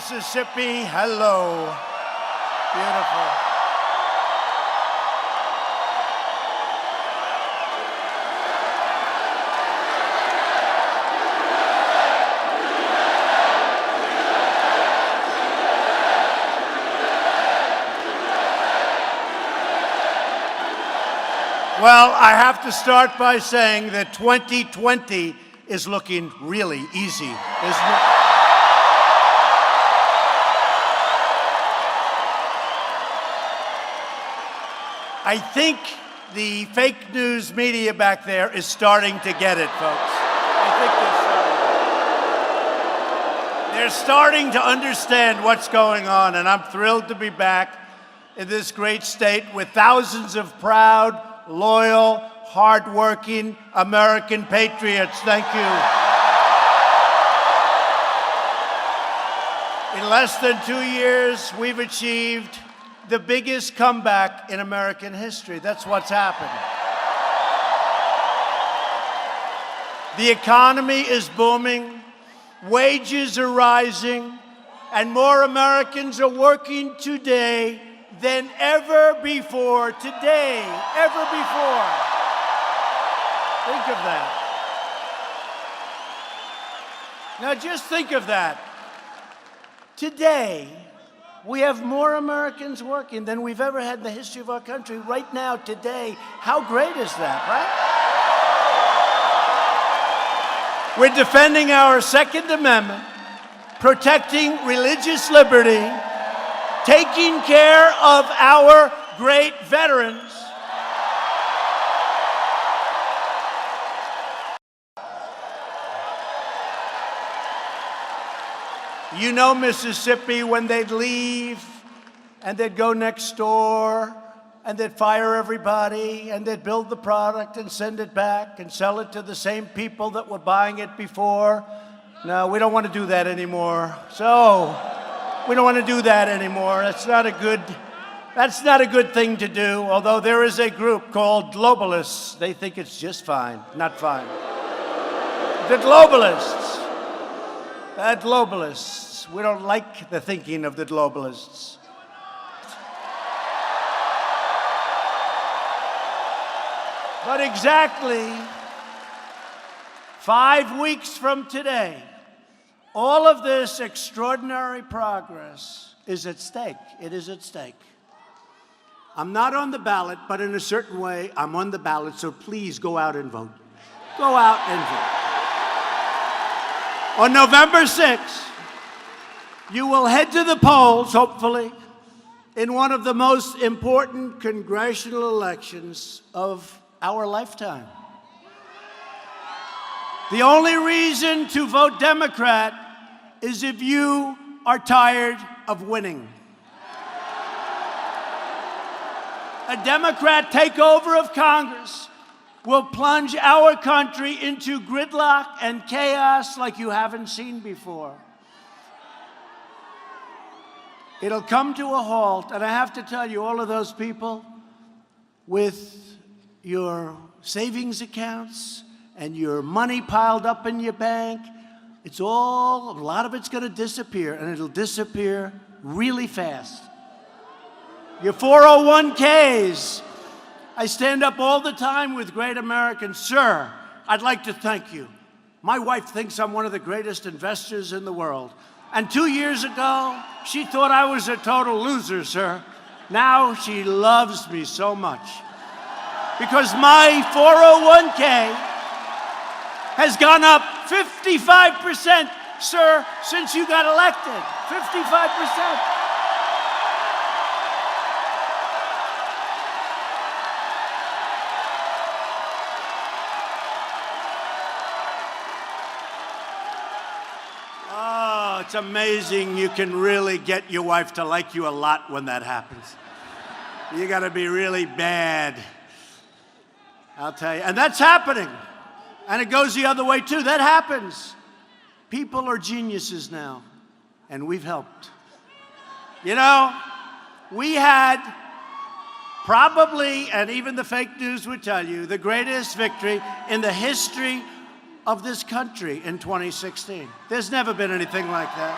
Mississippi. Hello. Beautiful. Well, I have to start by saying that 2020 is looking really easy, isn't it? I think the fake news media back there is starting to get it, folks. I think they're starting to understand what's going on, and I'm thrilled to be back in this great state with thousands of proud, loyal, hardworking American patriots. Thank you. In less than 2 years, we've achieved the biggest comeback in American history. That's what's happened. The economy is booming, wages are rising, and more Americans are working today than ever before. Today, ever before. Think of that. Now just think of that. Today, we have more Americans working than we've ever had in the history of our country. Right now, today, how great is that, right? We're defending our Second Amendment, protecting religious liberty, taking care of our great veterans. You know Mississippi, when they'd leave and they'd go next door and they'd fire everybody and they'd build the product and send it back and sell it to the same people that were buying it before. No, we don't want to do that anymore. We don't want to do that anymore. That's not a good thing to do, although there is a group called globalists. They think it's just fine, not fine. The globalists, we don't like the thinking of the globalists. But exactly 5 weeks from today, all of this extraordinary progress is at stake. It is at stake. I'm not on the ballot, but in a certain way, I'm on the ballot, so please go out and vote. Go out and vote. On November 6th, you will head to the polls, hopefully, in one of the most important congressional elections of our lifetime. The only reason to vote Democrat is if you are tired of winning. A Democrat takeover of Congress will plunge our country into gridlock and chaos like you haven't seen before. It'll come to a halt, and I have to tell you, all of those people with your savings accounts and your money piled up in your bank, a lot of it's going to disappear, and it'll disappear really fast. Your 401ks. I stand up all the time with great Americans. Sir, I'd like to thank you. My wife thinks I'm one of the greatest investors in the world. And 2 years ago, she thought I was a total loser, sir. Now she loves me so much. Because my 401k has gone up 55%, sir, since you got elected. 55%. Oh, it's amazing. You can really get your wife to like you a lot when that happens. You got to be really bad, I'll tell you. And that's happening. And it goes the other way, too. That happens. People are geniuses now, and we've helped. You know, we had probably, and even the fake news would tell you, the greatest victory in the history of this country in 2016. There's never been anything like that.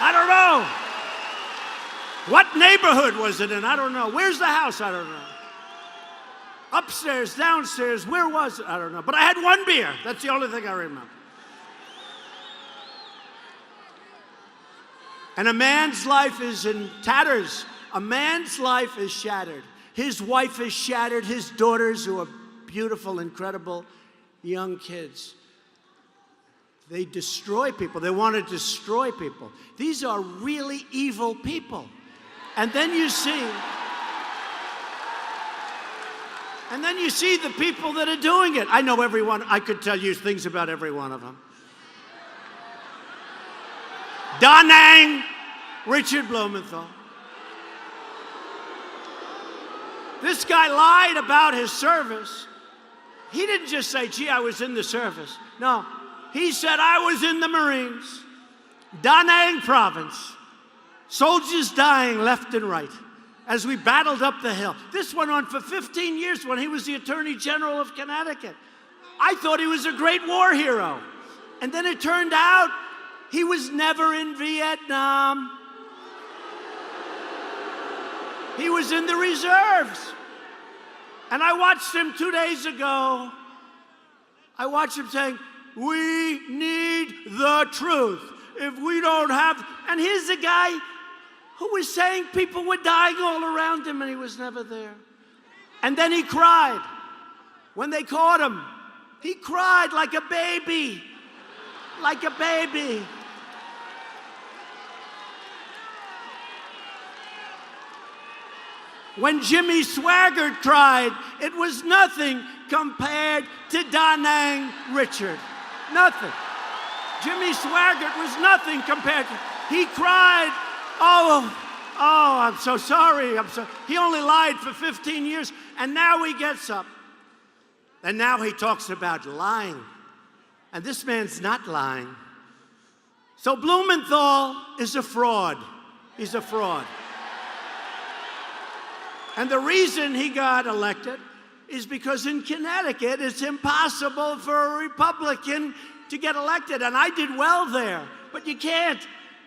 I don't know. What neighborhood was it in? I don't know. Where's the house? I don't know. Upstairs, downstairs, where was it? I don't know. But I had one beer. That's the only thing I remember. And a man's life is in tatters. A man's life is shattered. His wife is shattered. His daughters, who are beautiful, incredible young kids, they destroy people. They want to destroy people. These are really evil people. And then you see the people that are doing it. I know everyone. I could tell you things about every one of them. Da Nang, Richard Blumenthal. This guy lied about his service. He didn't just say, gee, I was in the service. No, he said, I was in the Marines, Da Nang province, soldiers dying left and right as we battled up the hill. This went on for 15 years when he was the Attorney General of Connecticut. I thought he was a great war hero. And then it turned out he was never in Vietnam. He was in the reserves. And I watched him 2 days ago. I watched him saying, we need the truth. If we don't have, and here's a guy who was saying people were dying all around him and he was never there. And then he cried. When they caught him, he cried like a baby. Like a baby. When Jimmy Swaggart cried, it was nothing compared to Da Nang Richard. Nothing. Jimmy Swaggart was nothing compared to, he cried, oh, I'm so sorry. He only lied for 15 years, and now he gets up. And now he talks about lying. And this man's not lying. So Blumenthal is a fraud. He's a fraud. And the reason he got elected is because in Connecticut, it's impossible for a Republican to get elected. And I did well there, but you can't.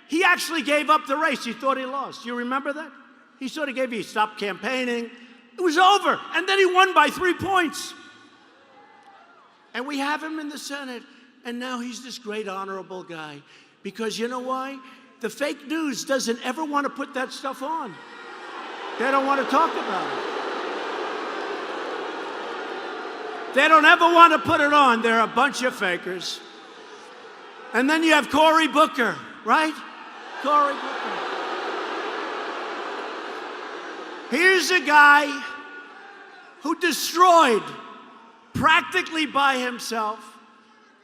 He actually gave up the race. He thought he lost. You remember that? He sort of he stopped campaigning. It was over. And then he won by 3 points. And we have him in the Senate. And now he's this great honorable guy. Because you know why? The fake news doesn't ever want to put that stuff on. They don't want to talk about it. They don't ever want to put it on. They're a bunch of fakers. And then you have Cory Booker, right? Cory Booker. Here's a guy who destroyed, practically by himself,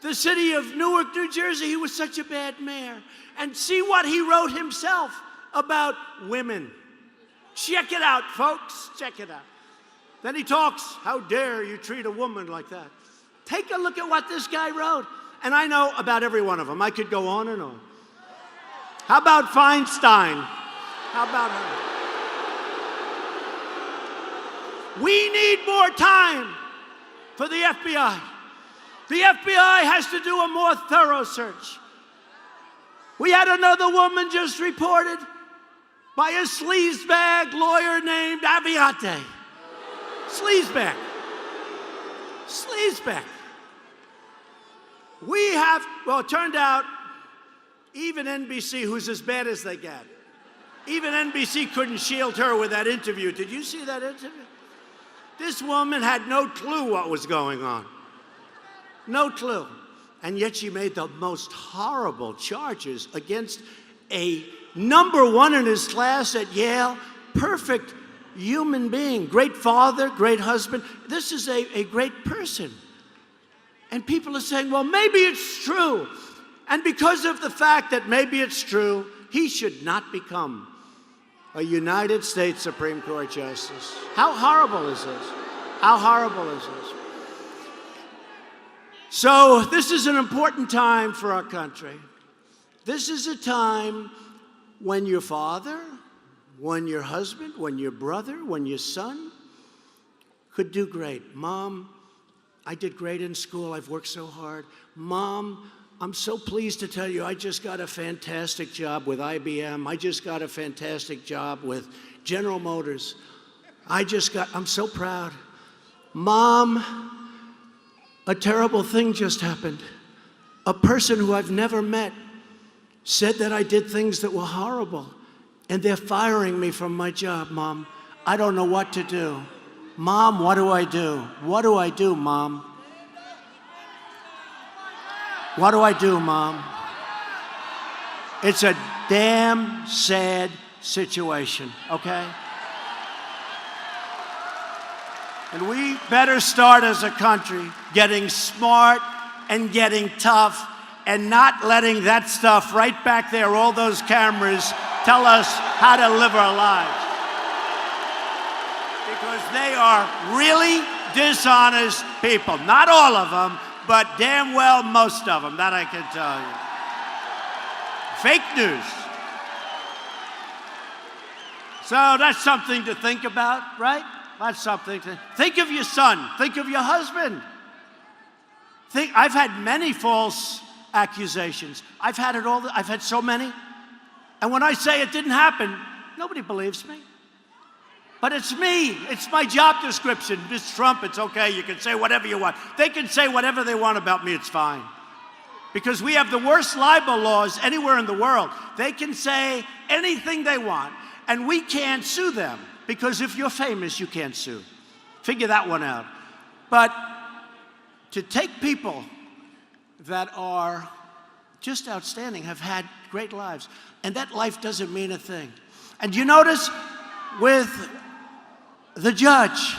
the city of Newark, New Jersey. He was such a bad mayor. And see what he wrote himself about women. Check it out, folks. Check it out. Then he talks, how dare you treat a woman like that? Take a look at what this guy wrote. And I know about every one of them. I could go on and on. How about Feinstein? How about her? We need more time for the FBI. The FBI has to do a more thorough search. We had another woman just reported by a sleazebag lawyer named Aviate. Sleazebag. Sleazebag. We have, well, it turned out even NBC, who's as bad as they get, even NBC couldn't shield her with that interview. Did you see that interview? This woman had no clue what was going on. No clue. And yet she made the most horrible charges against a #1 in his class at Yale, perfect human being, great father, great husband. This is a great person. And people are saying, well, maybe it's true. And because of the fact that maybe it's true, he should not become a United States Supreme Court Justice. How horrible is this? How horrible is this? So this is an important time for our country. This is a time when your father, when your husband, when your brother, when your son could do great. Mom, I did great in school. I've worked so hard. Mom, I'm so pleased to tell you I just got a fantastic job with IBM. I just got a fantastic job with General Motors. I'm so proud. Mom, a terrible thing just happened. A person who I've never met said that I did things that were horrible, and they're firing me from my job, Mom. I don't know what to do. Mom, what do I do? What do I do, Mom? What do I do, Mom? It's a damn sad situation, okay? And we better start as a country getting smart and getting tough and not letting that stuff right back there, all those cameras, tell us how to live our lives. Because they are really dishonest people. Not all of them, but damn well most of them, that I can tell you. Fake news. So that's something to think about, right? That's something to think of your son, think of your husband. I've had many false accusations. I've had so many. And when I say it didn't happen, nobody believes me. But it's me. It's my job description. Mr. Trump, it's okay. You can say whatever you want. They can say whatever they want about me. It's fine. Because we have the worst libel laws anywhere in the world. They can say anything they want, and we can't sue them. Because if you're famous, you can't sue. Figure that one out. But to take people that are just outstanding, have had great lives, and that life doesn't mean a thing. And you notice with the judge,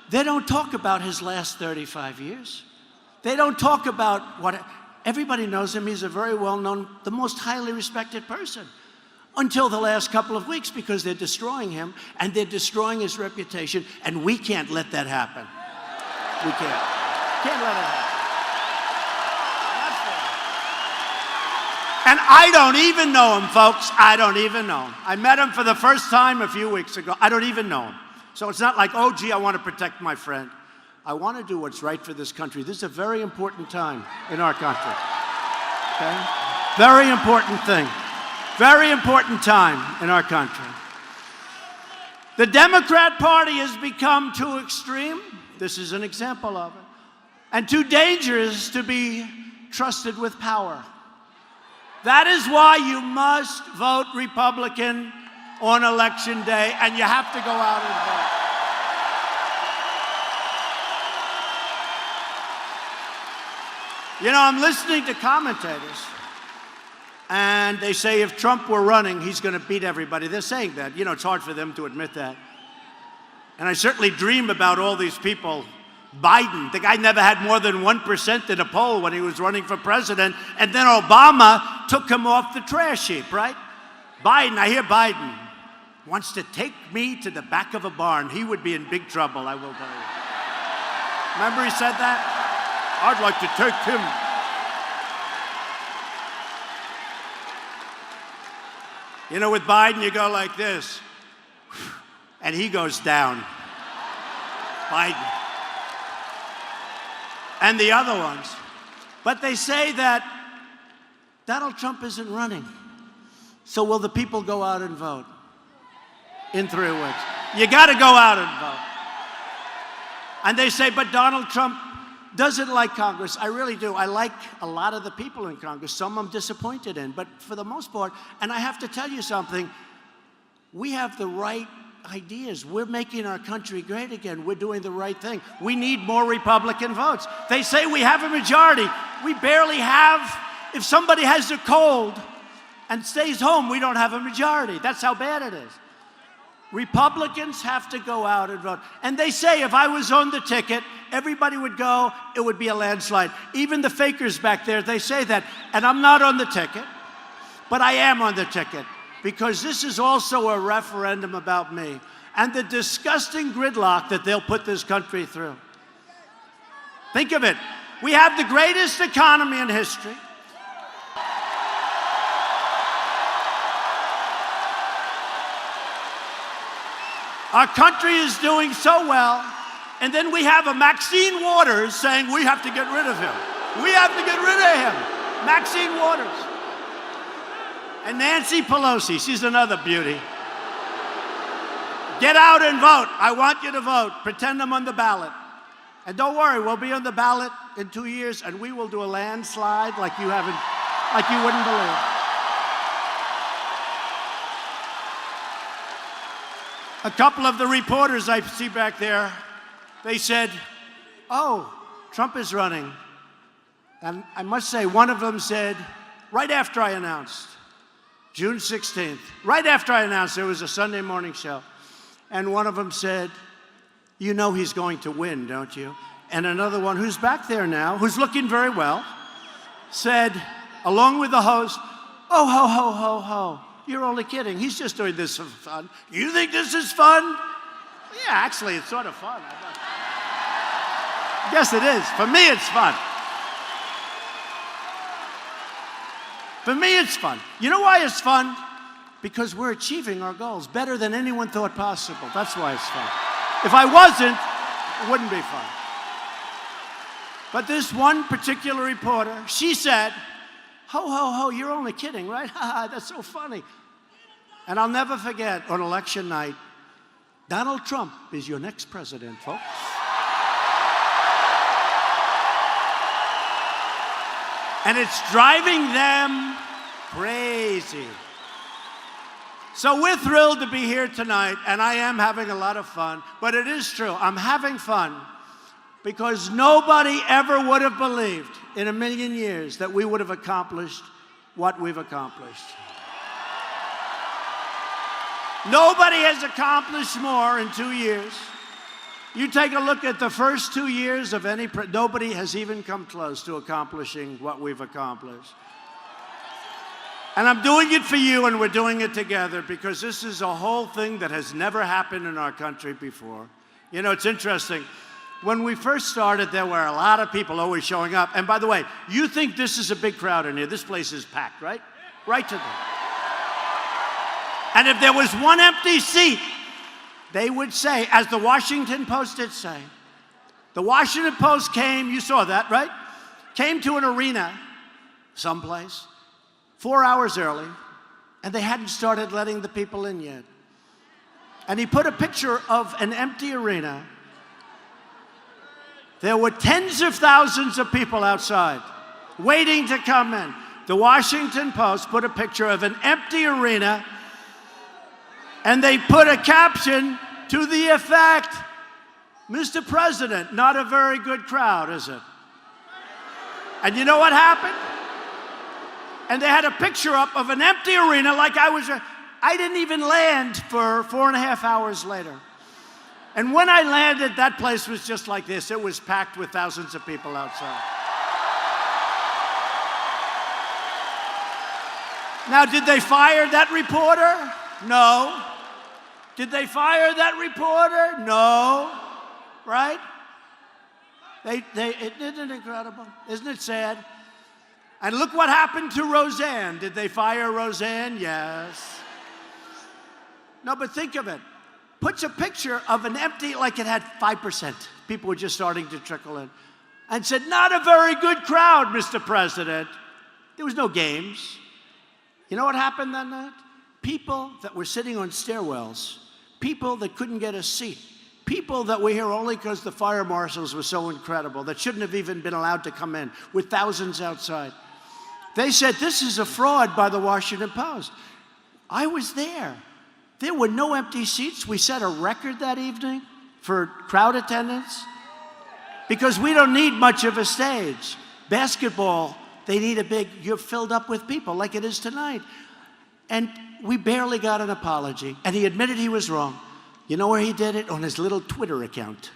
they don't talk about his last 35 years. They don't talk about what, everybody knows him. He's a very well-known, the most highly respected person. Until the last couple of weeks, because they're destroying him and they're destroying his reputation, and we can't let that happen. We can't. Can't let it happen. And I don't even know him, folks. I don't even know him. I met him for the first time a few weeks ago. I don't even know him. So it's not like, oh, gee, I want to protect my friend. I want to do what's right for this country. This is a very important time in our country. Okay? Very important thing. Very important time in our country. The Democrat Party has become too extreme. This is an example of it. And too dangerous to be trusted with power. That is why you must vote Republican on Election Day, and you have to go out and vote. You know, I'm listening to commentators, and they say if Trump were running, he's going to beat everybody. They're saying that. You know, it's hard for them to admit that. And I certainly dream about all these people. Biden, the guy never had more than 1% in a poll when he was running for president, and then Obama took him off the trash heap, right? Biden, I hear Biden wants to take me to the back of a barn. He would be in big trouble, I will tell you. Remember he said that? I'd like to take him. You know, with Biden, you go like this, and he goes down. Biden. And the other ones. But they say that Donald Trump isn't running. So will the people go out and vote in 3 weeks? You got to go out and vote. And they say, but Donald Trump doesn't like Congress. I really do. I like a lot of the people in Congress. Some I'm disappointed in. But for the most part, and I have to tell you something, we have the right ideas. We're making our country great again. We're doing the right thing. We need more Republican votes. They say we have a majority. We barely have. If somebody has a cold and stays home, we don't have a majority. That's how bad it is. Republicans have to go out and vote. And they say if I was on the ticket, everybody would go, it would be a landslide. Even the fakers back there, they say that. And I'm not on the ticket, but I am on the ticket. Because this is also a referendum about me and the disgusting gridlock that they'll put this country through. Think of it. We have the greatest economy in history. Our country is doing so well, and then we have a Maxine Waters saying we have to get rid of him. We have to get rid of him. Maxine Waters. And Nancy Pelosi, she's another beauty. Get out and vote. I want you to vote. Pretend I'm on the ballot. And don't worry, we'll be on the ballot in 2 years, and we will do a landslide like you wouldn't believe. A couple of the reporters I see back there, they said, "Oh, Trump is running." And I must say, one of them said, right after I announced, June 16th, right after I announced there was a Sunday morning show, and one of them said, "You know he's going to win, don't you?" And another one, who's back there now, who's looking very well, said, along with the host, "Oh, ho, ho, ho, ho. You're only kidding. He's just doing this for fun. You think this is fun?" Yeah, actually, it's sort of fun. Yes, it is. For me, it's fun. For me, it's fun. You know why it's fun? Because we're achieving our goals better than anyone thought possible. That's why it's fun. If I wasn't, it wouldn't be fun. But this one particular reporter, she said, "Ho, ho, ho, you're only kidding, right? Ha, ha, that's so funny." And I'll never forget, on election night, Donald Trump is your next president, folks. And it's driving them crazy. So we're thrilled to be here tonight, and I am having a lot of fun. But it is true, I'm having fun because nobody ever would have believed in a million years that we would have accomplished what we've accomplished. Nobody has accomplished more in 2 years. You take a look at the first 2 years of any nobody has even come close to accomplishing what we've accomplished. And I'm doing it for you, and we're doing it together because this is a whole thing that has never happened in our country before. You know, it's interesting. When we first started, there were a lot of people always showing up. And by the way, you think this is a big crowd in here. This place is packed, right? Right to them. And if there was one empty seat, they would say, as the Washington Post did say, the Washington Post came, you saw that, right? Came to an arena someplace 4 hours early, and they hadn't started letting the people in yet. And he put a picture of an empty arena. There were tens of thousands of people outside waiting to come in. The Washington Post put a picture of an empty arena, and they put a caption to the effect, "Mr. President, not a very good crowd, is it?" And you know what happened? And they had a picture up of an empty arena like I didn't even land for 4.5 hours later. And when I landed, that place was just like this. It was packed with thousands of people outside. Now, did they fire that reporter? No. Did they fire that reporter? No. Right? Isn't it incredible? Isn't it sad? And look what happened to Roseanne. Did they fire Roseanne? Yes. No, but think of it. Puts a picture of an empty, like it had 5%. People were just starting to trickle in. And said, "Not a very good crowd, Mr. President." There was no games. You know what happened that night? People that were sitting on stairwells, people that couldn't get a seat, people that were here only because the fire marshals were so incredible, that shouldn't have even been allowed to come in, with thousands outside. They said, "This is a fraud by the Washington Post." I was there. There were no empty seats. We set a record that evening for crowd attendance because we don't need much of a stage. Basketball, they need a big, you're filled up with people like it is tonight. And we barely got an apology. And he admitted he was wrong. You know where he did it? On his little Twitter account.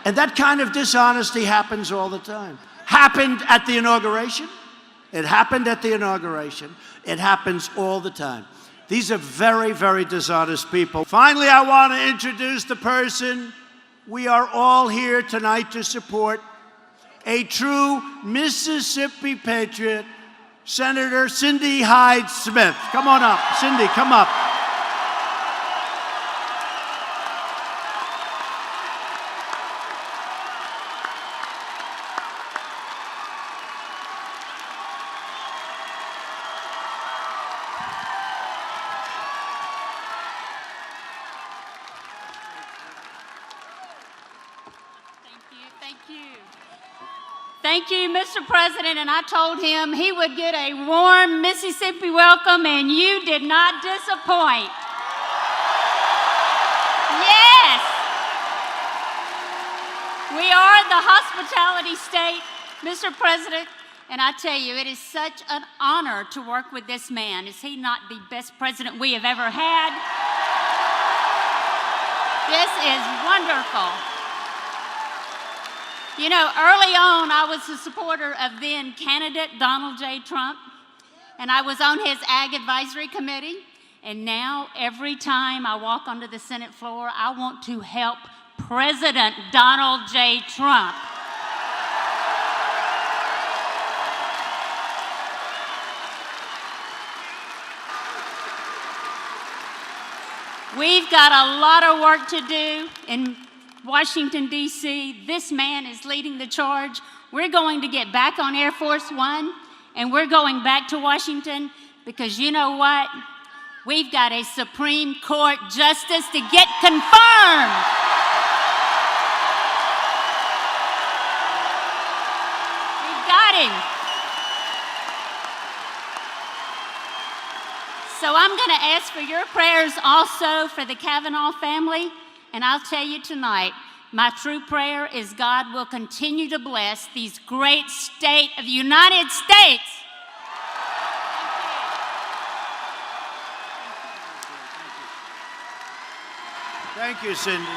And that kind of dishonesty happens all the time. Happened at the inauguration. It happened at the inauguration. It happens all the time. These are very, very dishonest people. Finally, I want to introduce the person we are all here tonight to support, a true Mississippi patriot, Senator Cindy Hyde-Smith. Come on up. Cindy, come up. Thank you, Mr. President. And I told him he would get a warm Mississippi welcome, and you did not disappoint. Yes. We are the hospitality state, Mr. President. And I tell you, it is such an honor to work with this man. Is he not the best president we have ever had? This is wonderful. You know, early on, I was a supporter of then candidate Donald J. Trump, and I was on his Ag Advisory Committee. And now, every time I walk onto the Senate floor, I want to help President Donald J. Trump. We've got a lot of work to do in Washington, D.C. This man is leading the charge. We're going to get back on Air Force One, and we're going back to Washington because you know what? We've got a Supreme Court justice to get confirmed. We've got him. So I'm going to ask for your prayers also for the Kavanaugh family. And I'll tell you tonight, my true prayer is God will continue to bless these great state of the United States. Thank you, Cindy.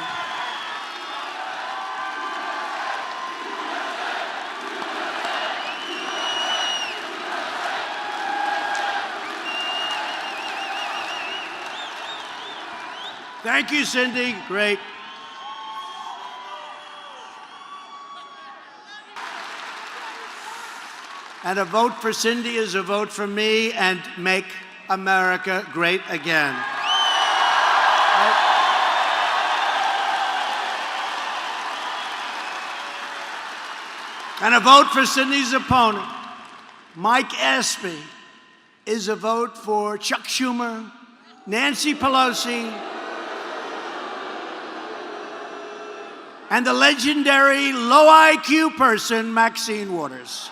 Thank you, Cindy. Great. And a vote for Cindy is a vote for me and Make America Great Again. Right? And a vote for Cindy's opponent, Mike Espy, is a vote for Chuck Schumer, Nancy Pelosi, and the legendary low IQ person, Maxine Waters.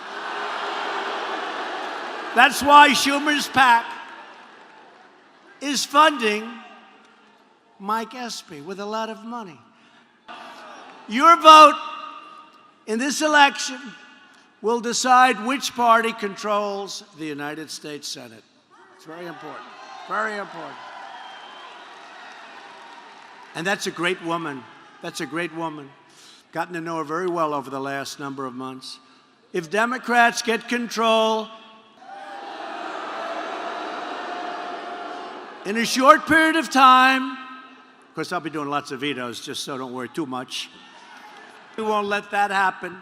That's why Schumer's PAC is funding Mike Espy with a lot of money. Your vote in this election will decide which party controls the United States Senate. It's very important, very important. And that's a great woman. That's a great woman. Gotten to know her very well over the last number of months. If Democrats get control, in a short period of time, of course, I'll be doing lots of vetoes, just so don't worry too much. We won't let that happen.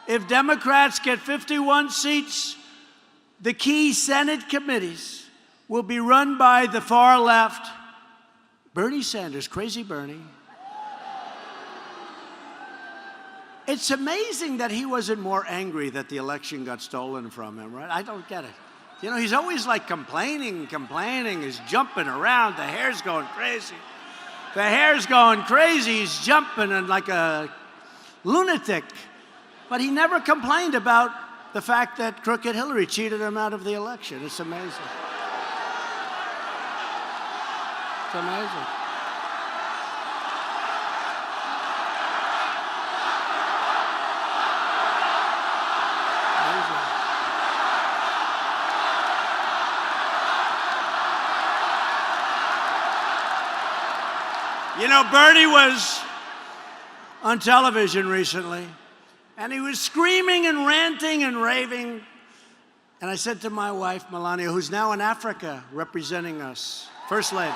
If Democrats get 51 seats, the key Senate committees will be run by the far left. Bernie Sanders, crazy Bernie. It's amazing that he wasn't more angry that the election got stolen from him, right? I don't get it. You know, he's always like complaining, he's jumping around, the hair's going crazy. The hair's going crazy, he's jumping and like a lunatic. But he never complained about the fact that crooked Hillary cheated him out of the election. It's amazing. It's amazing. You know, Bernie was on television recently, and he was screaming and ranting and raving. And I said to my wife, Melania, who's now in Africa representing us, First Lady.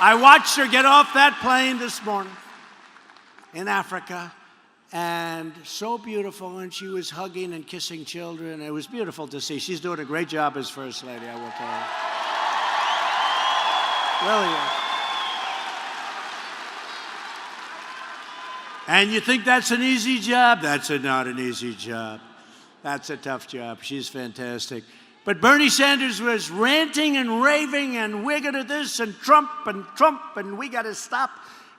I watched her get off that plane this morning in Africa, and so beautiful, and she was hugging and kissing children. It was beautiful to see. She's doing a great job as First Lady, I will tell you. Really is. And you think that's an easy job? That's not an easy job. That's a tough job. She's fantastic. But Bernie Sanders was ranting and raving, and we're going to this, and Trump, and we got to stop.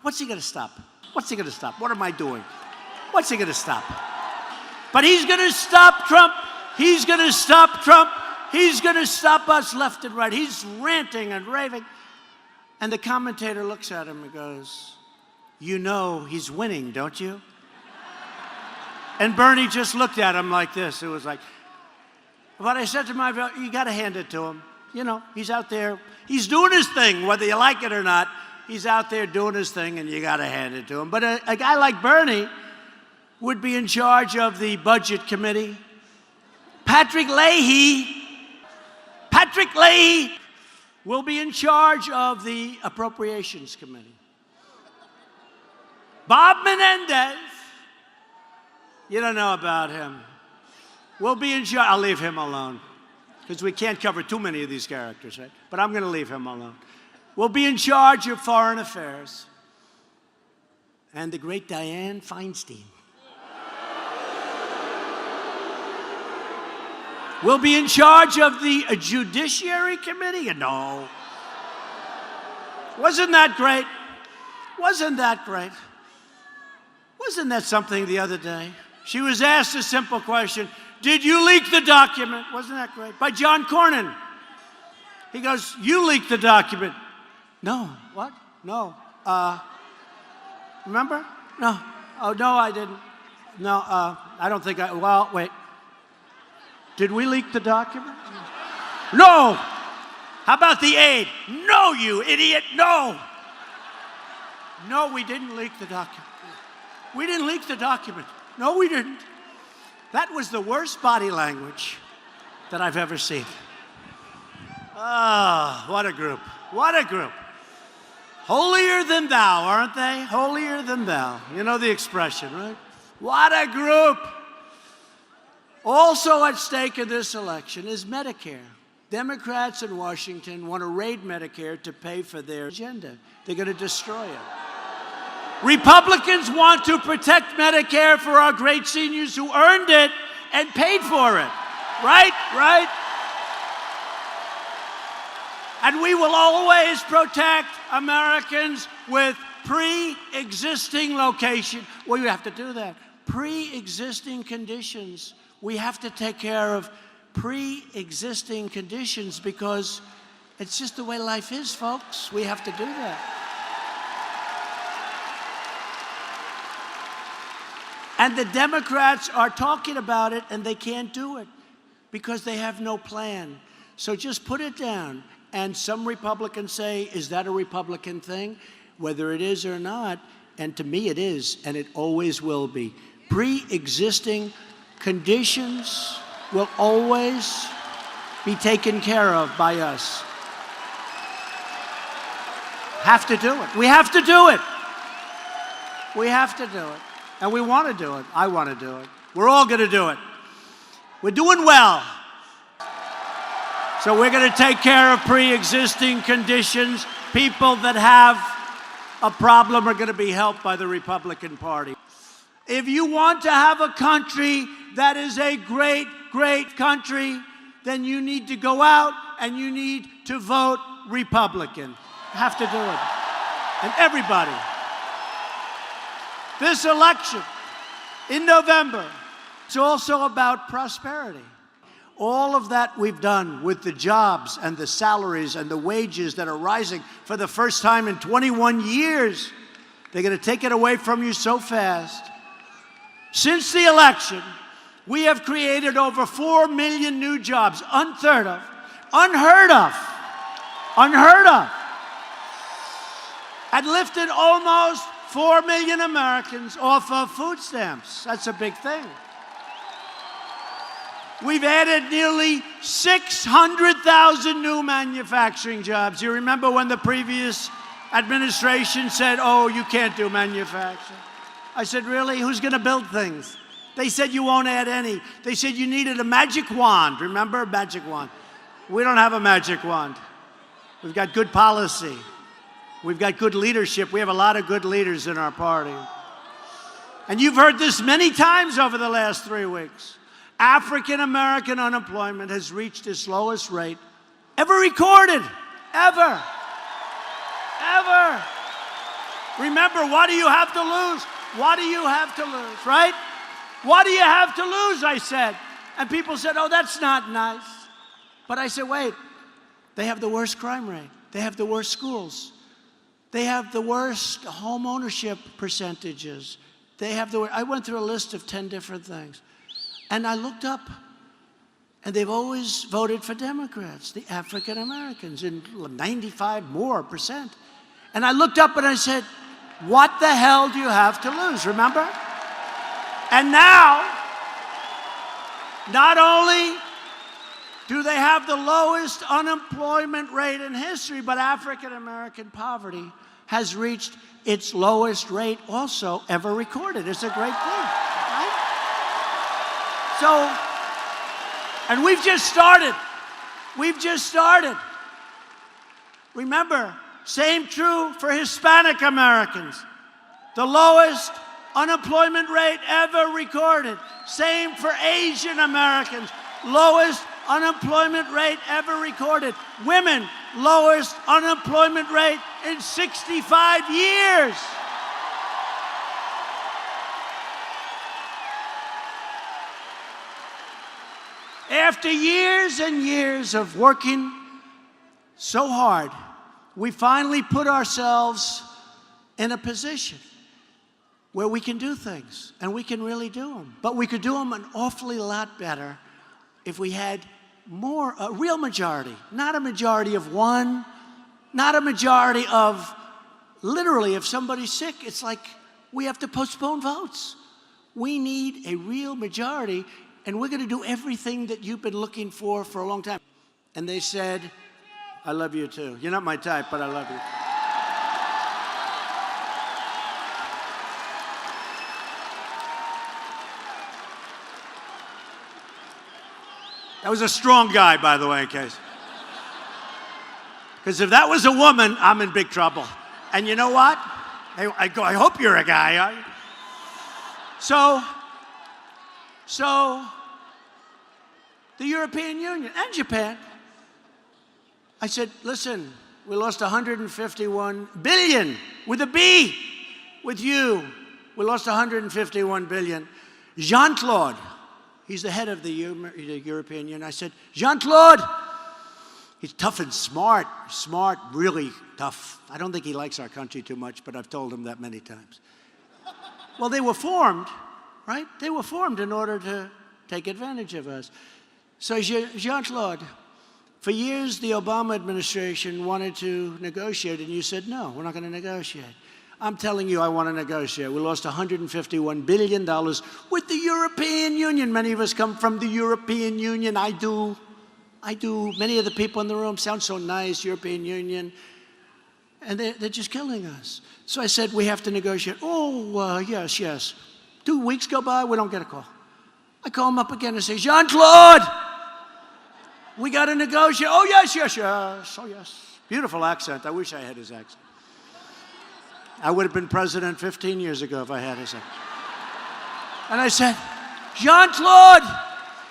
What's he going to stop? What's he going to stop? What am I doing? What's he going to stop? But he's going to stop Trump. He's going to stop Trump. He's going to stop us left and right. He's ranting and raving. And the commentator looks at him and goes, you know he's winning, don't you? And Bernie just looked at him like this. It was like, but I said to my, you got to hand it to him. You know, he's out there. He's doing his thing, whether you like it or not. He's out there doing his thing, and you got to hand it to him. But a guy like Bernie would be in charge of the Budget Committee. Patrick Leahy will be in charge of the Appropriations Committee. Bob Menendez, you don't know about him, will be in charge. I'll leave him alone because we can't cover too many of these characters, right? But I'm going to leave him alone. Will be in charge of Foreign Affairs. And the great Dianne Feinstein will be in charge of the Judiciary Committee. No. Wasn't that great? Wasn't that great? Wasn't that something the other day? She was asked a simple question. Did you leak the document? Wasn't that great? By John Cornyn. He goes, you leaked the document. No. What? No. Remember? No. Oh, no, I didn't. No, I don't think I, well, wait. Did we leak the document? No. How about the aid? No, you idiot, no. No, we didn't leak the document. We didn't leak the document. No, we didn't. That was the worst body language that I've ever seen. Ah, what a group. What a group. Holier than thou, aren't they? Holier than thou. You know the expression, right? What a group. Also at stake in this election is Medicare. Democrats in Washington want to raid Medicare to pay for their agenda. They're going to destroy it. Republicans want to protect Medicare for our great seniors who earned it and paid for it. Right? Right? And we will always protect Americans with pre-existing location. Well, you have to do that. Pre-existing conditions. We have to take care of pre-existing conditions because it's just the way life is, folks. We have to do that. And the Democrats are talking about it, and they can't do it because they have no plan. So just put it down. And some Republicans say, is that a Republican thing? Whether it is or not, and to me it is, and it always will be. Pre-existing conditions will always be taken care of by us. Have to do it. We have to do it. We have to do it. And we want to do it. I want to do it. We're all going to do it. We're doing well. So we're going to take care of pre-existing conditions. People that have a problem are going to be helped by the Republican Party. If you want to have a country that is a great, great country, then you need to go out and you need to vote Republican. You have to do it. And everybody. This election in November, it's also about prosperity. All of that we've done with the jobs and the salaries and the wages that are rising for the first time in 21 years. They're going to take it away from you so fast. Since the election, we have created over 4 million new jobs, unheard of, unheard of, unheard of, and lifted almost 4 million Americans off of food stamps. That's a big thing. We've added nearly 600,000 new manufacturing jobs. You remember when the previous administration said, oh, you can't do manufacturing? I said, really? Who's going to build things? They said you won't add any. They said you needed a magic wand. Remember? Magic wand. We don't have a magic wand. We've got good policy. We've got good leadership. We have a lot of good leaders in our party. And you've heard this many times over the last 3 weeks. African American unemployment has reached its lowest rate ever recorded. Ever. Ever. Remember, what do you have to lose? What do you have to lose, right? What do you have to lose, I said. And people said, oh, that's not nice. But I said, wait, they have the worst crime rate. They have the worst schools. They have the worst home ownership percentages. I went through a list of 10 different things. And I looked up, and they've always voted for Democrats, the African Americans, in 95% more. And I looked up and I said, what the hell do you have to lose, remember? And now, not only do they have the lowest unemployment rate in history, but African American poverty has reached its lowest rate also ever recorded. It's a great thing, right? So, and we've just started. We've just started. Remember, same true for Hispanic Americans. The lowest unemployment rate ever recorded. Same for Asian Americans. Lowest unemployment rate ever recorded. Women, lowest unemployment rate in 65 years. After years and years of working so hard, we finally put ourselves in a position where we can do things, and we can really do them. But we could do them an awfully lot better if we had more, a real majority, not a majority of one, not a majority of, literally, if somebody's sick, it's like we have to postpone votes. We need a real majority, and we're going to do everything that you've been looking for a long time. And they said, I love you too. You're not my type, but I love you. That was a strong guy, by the way, in case. Because if that was a woman, I'm in big trouble. And you know what? I hope you're a guy. So the European Union and Japan, I said, listen, we lost 151 billion with a B with you. We lost 151 billion. Jean-Claude, he's the head of the European Union. I said, Jean-Claude, he's tough and smart, really tough. I don't think he likes our country too much, but I've told him that many times. Well, they were formed, right? They were formed in order to take advantage of us. So Jean-Claude, for years the Obama administration wanted to negotiate, and you said, no, we're not going to negotiate. I'm telling you, I want to negotiate. We lost $151 billion with the European Union. Many of us come from the European Union. I do. Many of the people in the room sound so nice, European Union. And they're just killing us. So I said, we have to negotiate. Oh, yes. 2 weeks go by, we don't get a call. I call him up again and say, Jean-Claude, we got to negotiate. Oh, yes. Oh, yes. Beautiful accent. I wish I had his accent. I would have been president 15 years ago if I had his accent. And I said, Jean-Claude,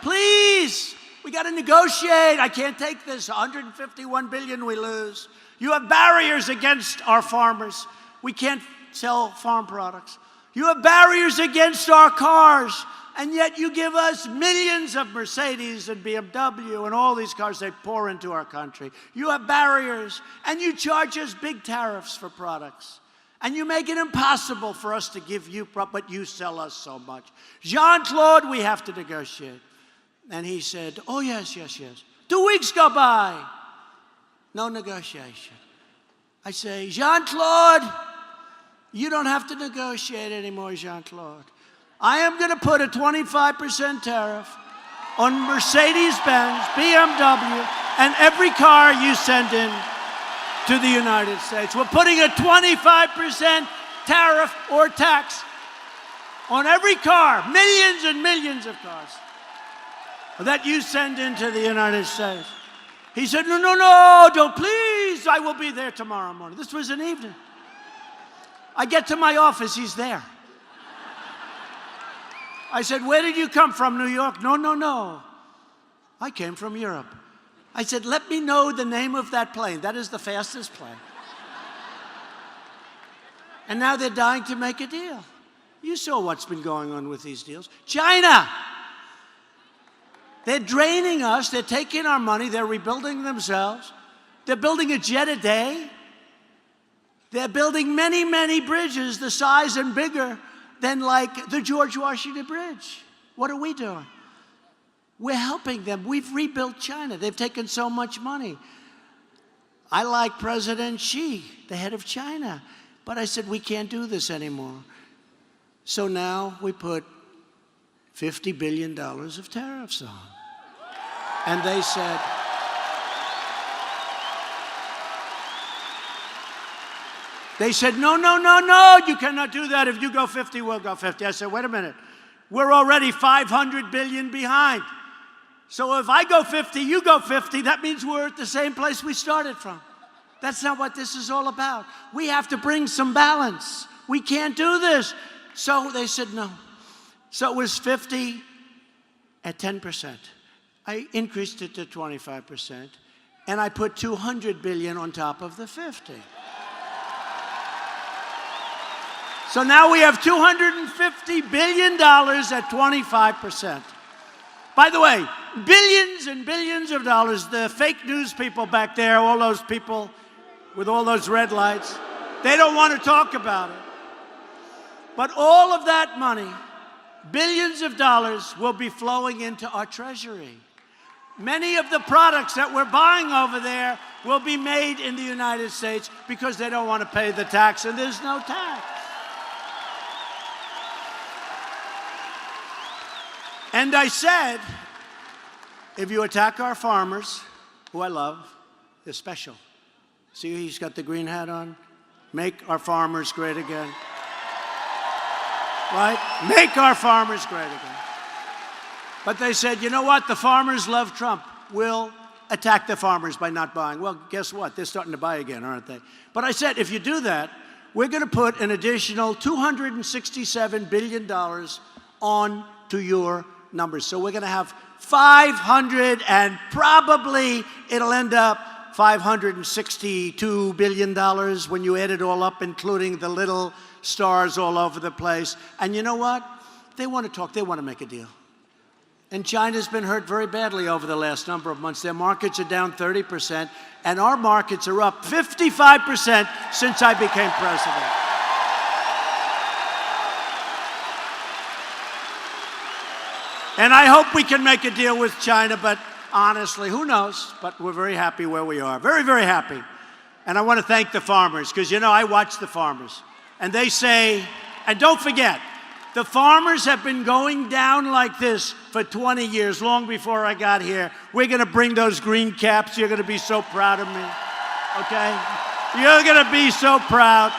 please, we got to negotiate. I can't take this. 151 billion we lose. You have barriers against our farmers. We can't sell farm products. You have barriers against our cars. And yet you give us millions of Mercedes and BMW and all these cars they pour into our country. You have barriers, and you charge us big tariffs for products. And you make it impossible for us to give you, but you sell us so much. Jean-Claude, we have to negotiate. And he said, oh, yes. 2 weeks go by. No negotiation. I say, Jean-Claude, you don't have to negotiate anymore, Jean-Claude. I am going to put a 25% tariff on Mercedes-Benz, BMW, and every car you send in to the United States. We're putting a 25% tariff or tax on every car, millions and millions of cars that you send into the United States. He said, no, don't, please, I will be there tomorrow morning. This was an evening. I get to my office, he's there. I said, where did you come from, New York? No. I came from Europe. I said, let me know the name of that plane. That is the fastest plane. And now they're dying to make a deal. You saw what's been going on with these deals. China. They're draining us. They're taking our money. They're rebuilding themselves. They're building a jet a day. They're building many, many bridges the size and bigger than like the George Washington Bridge. What are we doing? We're helping them. We've rebuilt China. They've taken so much money. I like President Xi, the head of China. But I said, we can't do this anymore. So now we put $50 billion of tariffs on. And they said, no, no, no, no, you cannot do that. If you go 50, we'll go 50. I said, wait a minute. We're already 500 billion behind. So if I go 50, you go 50, that means we're at the same place we started from. That's not what this is all about. We have to bring some balance. We can't do this. So they said no. So it was 50 at 10%. I increased it to 25%, and I put 200 billion on top of the 50. So now we have $250 billion at 25%. By the way, billions and billions of dollars, the fake news people back there, all those people with all those red lights, they don't want to talk about it. But all of that money, billions of dollars, will be flowing into our treasury. Many of the products that we're buying over there will be made in the United States because they don't want to pay the tax, and there's no tax. And I said, if you attack our farmers, who I love, they're special. See, he's got the green hat on. Make our farmers great again. Right? Make our farmers great again. But they said, you know what? The farmers love Trump. We'll attack the farmers by not buying. Well, guess what? They're starting to buy again, aren't they? But I said, if you do that, we're going to put an additional $267 billion on to your numbers. So we're going to have 500, and probably it'll end up $562 billion when you add it all up, including the little stars all over the place. And you know what? They want to talk. They want to make a deal. And China's been hurt very badly over the last number of months. Their markets are down 30%, and our markets are up 55% since I became president. And I hope we can make a deal with China, but honestly, who knows? But we're very happy where we are. Very, very happy. And I want to thank the farmers, because, you know, I watch the farmers. And they say, and don't forget, the farmers have been going down like this for 20 years, long before I got here. We're going to bring those green caps. You're going to be so proud of me, okay? You're going to be so proud.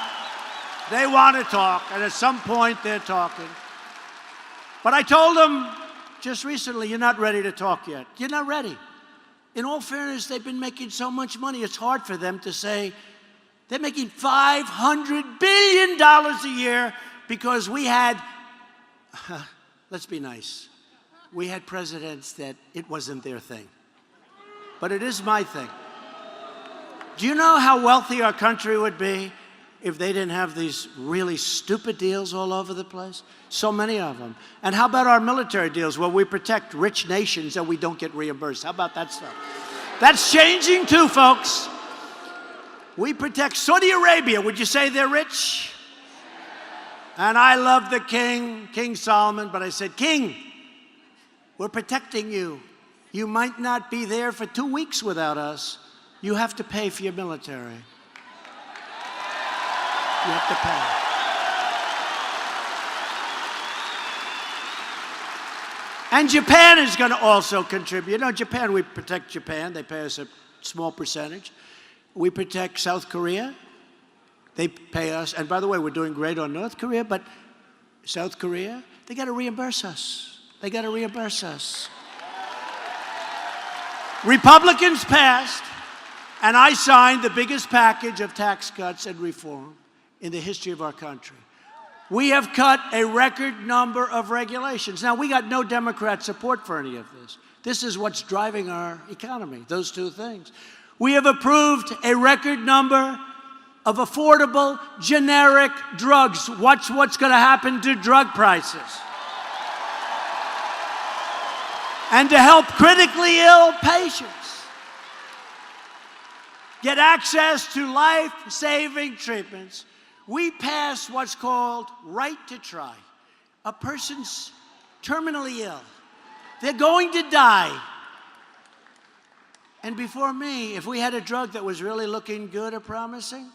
They want to talk, and at some point they're talking. But I told them just recently, you're not ready to talk yet. You're not ready. In all fairness, they've been making so much money, it's hard for them to say they're making $500 billion a year because we had, let's be nice, we had presidents that it wasn't their thing. But it is my thing. Do you know how wealthy our country would be if they didn't have these really stupid deals all over the place? So many of them. And how about our military deals where we protect rich nations and we don't get reimbursed? How about that stuff? That's changing too, folks. We protect Saudi Arabia. Would you say they're rich? And I love the king, King Solomon, but I said, King, we're protecting you. You might not be there for 2 weeks without us. You have to pay for your military. You have to pay. And Japan is going to also contribute. You know, Japan, we protect Japan. They pay us a small percentage. We protect South Korea. They pay us. And by the way, we're doing great on North Korea, but South Korea, they got to reimburse us. They got to reimburse us. Republicans passed, and I signed the biggest package of tax cuts and reform in the history of our country. We have cut a record number of regulations. Now, we got no Democrat support for any of this. This is what's driving our economy, those two things. We have approved a record number of affordable, generic drugs. Watch what's going to happen to drug prices. And to help critically ill patients get access to life-saving treatments, we passed what's called right to try. A person's terminally ill. They're going to die. And before me, if we had a drug that was really looking good or promising,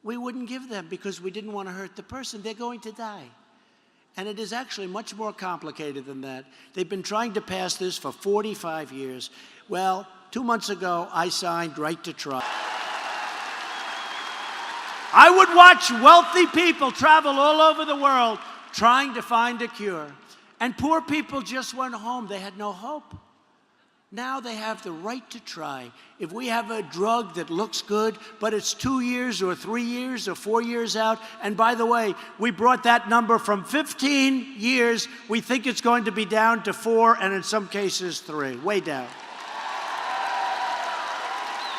we wouldn't give them because we didn't want to hurt the person. They're going to die. And it is actually much more complicated than that. They've been trying to pass this for 45 years. Well, 2 months ago, I signed Right to Try. I would watch wealthy people travel all over the world trying to find a cure. And poor people just went home. They had no hope. Now they have the right to try. If we have a drug that looks good, but it's 2 years or 3 years or 4 years out, and by the way, we brought that number from 15 years, we think it's going to be down to 4, and in some cases 3, way down.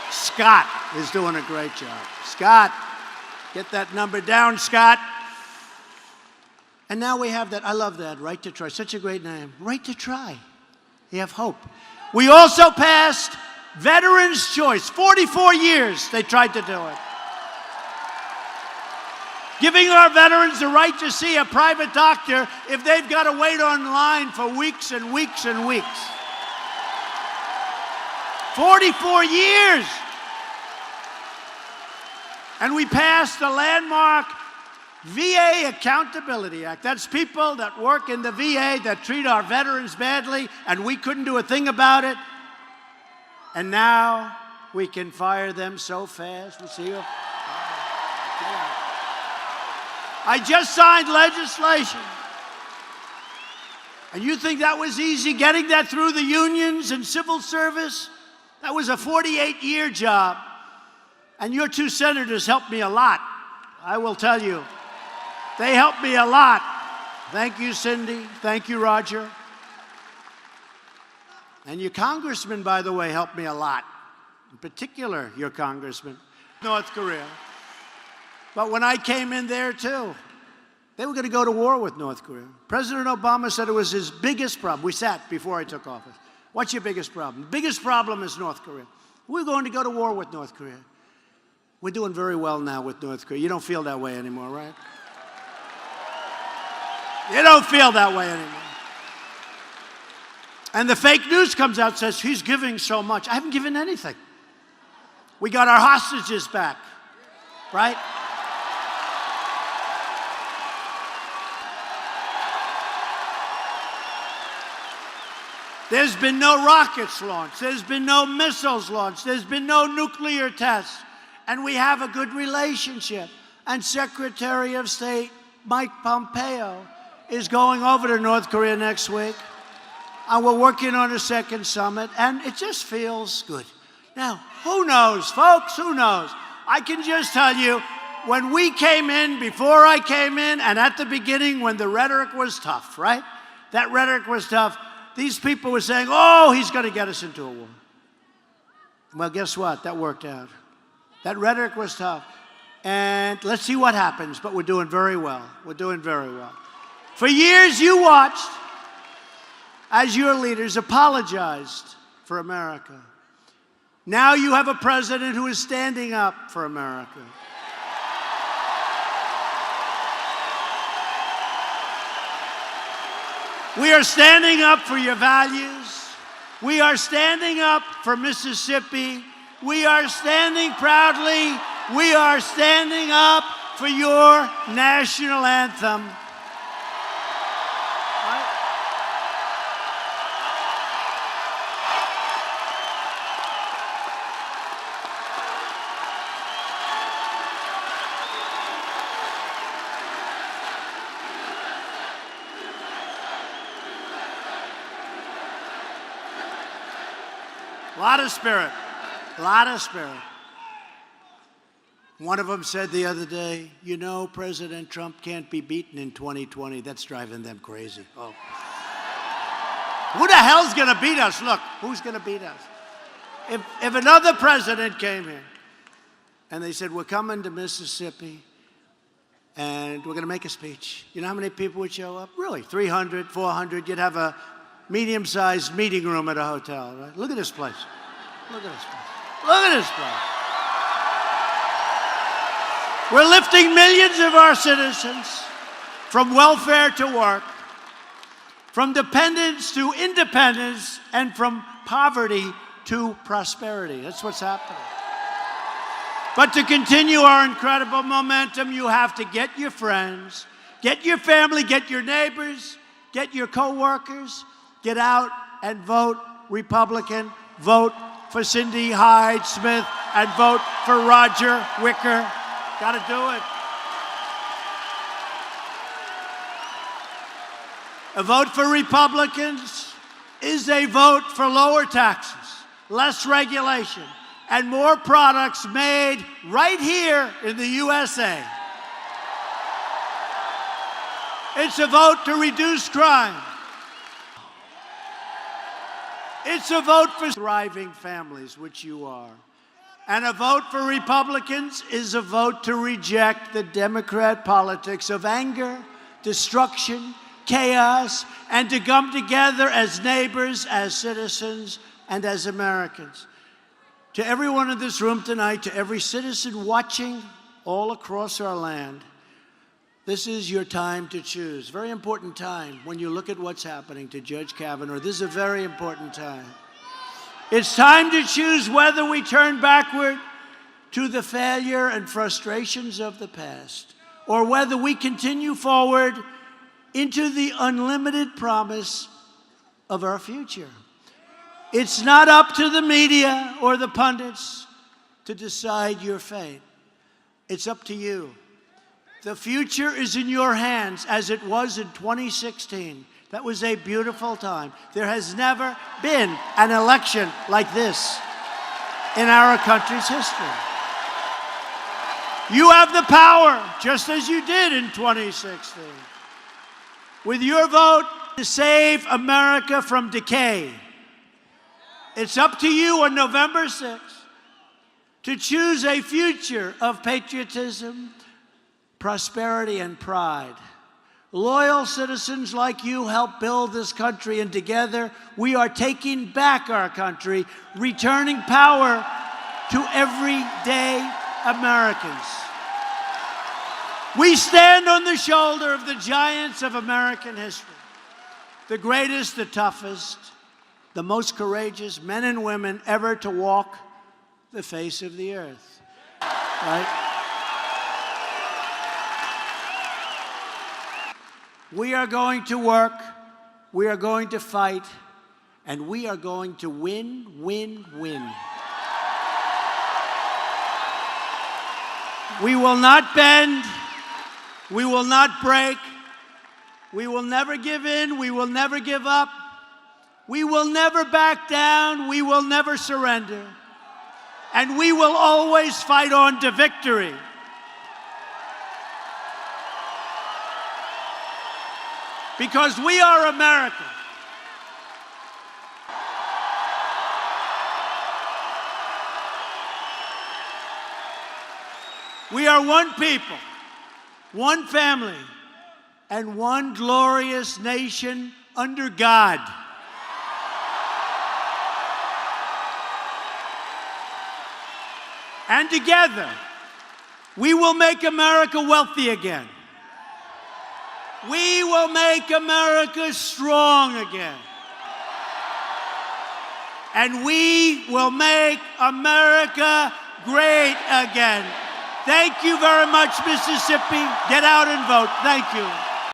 Scott is doing a great job. Scott, get that number down, Scott. And now we have that, I love that, Right to Try, such a great name. Right to Try. You have hope. We also passed Veterans' Choice. 44 years they tried to do it. Giving our veterans the right to see a private doctor if they've got to wait online for weeks and weeks and weeks. 44 years. And we passed the landmark VA Accountability Act. That's people that work in the VA that treat our veterans badly, and we couldn't do a thing about it. And now we can fire them so fast. We see you. I just signed legislation. And you think that was easy, getting that through the unions and civil service? That was a 48-year job. And your 2 senators helped me a lot, I will tell you. They helped me a lot. Thank you, Cindy. Thank you, Roger. And your congressman, by the way, helped me a lot. In particular, your congressman, North Korea. But when I came in there, too, they were going to go to war with North Korea. President Obama said it was his biggest problem. We sat before I took office. What's your biggest problem? The biggest problem is North Korea. We're going to go to war with North Korea. We're doing very well now with North Korea. You don't feel that way anymore, right? You don't feel that way anymore. And the fake news comes out and says, he's giving so much. I haven't given anything. We got our hostages back, right? There's been no rockets launched. There's been no missiles launched. There's been no nuclear tests. And we have a good relationship. And Secretary of State Mike Pompeo is going over to North Korea next week. And we're working on a second summit, and it just feels good. Now, who knows, folks? Who knows? I can just tell you, when we came in, before I came in, and at the beginning when the rhetoric was tough, right? That rhetoric was tough. These people were saying, oh, he's going to get us into a war. Well, guess what? That worked out. That rhetoric was tough. And let's see what happens, but we're doing very well. We're doing very well. For years, you watched as your leaders apologized for America. Now you have a president who is standing up for America. We are standing up for your values. We are standing up for Mississippi. We are standing proudly. We are standing up for your national anthem. A lot of spirit, a lot of spirit. One of them said the other day, you know, President Trump can't be beaten in 2020. That's driving them crazy. Oh. Who the hell's going to beat us? Look, who's going to beat us? If another president came here and they said, we're coming to Mississippi, and we're going to make a speech. You know how many people would show up? Really, 300, 400. You'd have a medium-sized meeting room at a hotel, right? Look at this place. Look at this place. Look at this place. We're lifting millions of our citizens from welfare to work, from dependence to independence, and from poverty to prosperity. That's what's happening. But to continue our incredible momentum, you have to get your friends, get your family, get your neighbors, get your co-workers, get out and vote Republican, vote for Cindy Hyde-Smith, and vote for Roger Wicker. Got to do it. A vote for Republicans is a vote for lower taxes, less regulation, and more products made right here in the USA. It's a vote to reduce crime. It's a vote for thriving families, which you are. And a vote for Republicans is a vote to reject the Democrat politics of anger, destruction, chaos, and to come together as neighbors, as citizens, and as Americans. To everyone in this room tonight, to every citizen watching all across our land, this is your time to choose. Very important time when you look at what's happening to Judge Kavanaugh. This is a very important time. It's time to choose whether we turn backward to the failure and frustrations of the past, or whether we continue forward into the unlimited promise of our future. It's not up to the media or the pundits to decide your fate. It's up to you. The future is in your hands, as it was in 2016. That was a beautiful time. There has never been an election like this in our country's history. You have the power, just as you did in 2016. With your vote to save America from decay, it's up to you on November 6th to choose a future of patriotism, prosperity, and pride. Loyal citizens like you help build this country, and together we are taking back our country, returning power to everyday Americans. We stand on the shoulder of the giants of American history, the greatest, the toughest, the most courageous men and women ever to walk the face of the earth, right? We are going to work, we are going to fight, and we are going to win, win, win. We will not bend, we will not break, we will never give in, we will never give up, we will never back down, we will never surrender, and we will always fight on to victory. Because we are Americans. We are one people, one family, and one glorious nation under God. And together, we will make America wealthy again. We will make America strong again. And we will make America great again. Thank you very much, Mississippi. Get out and vote. Thank you.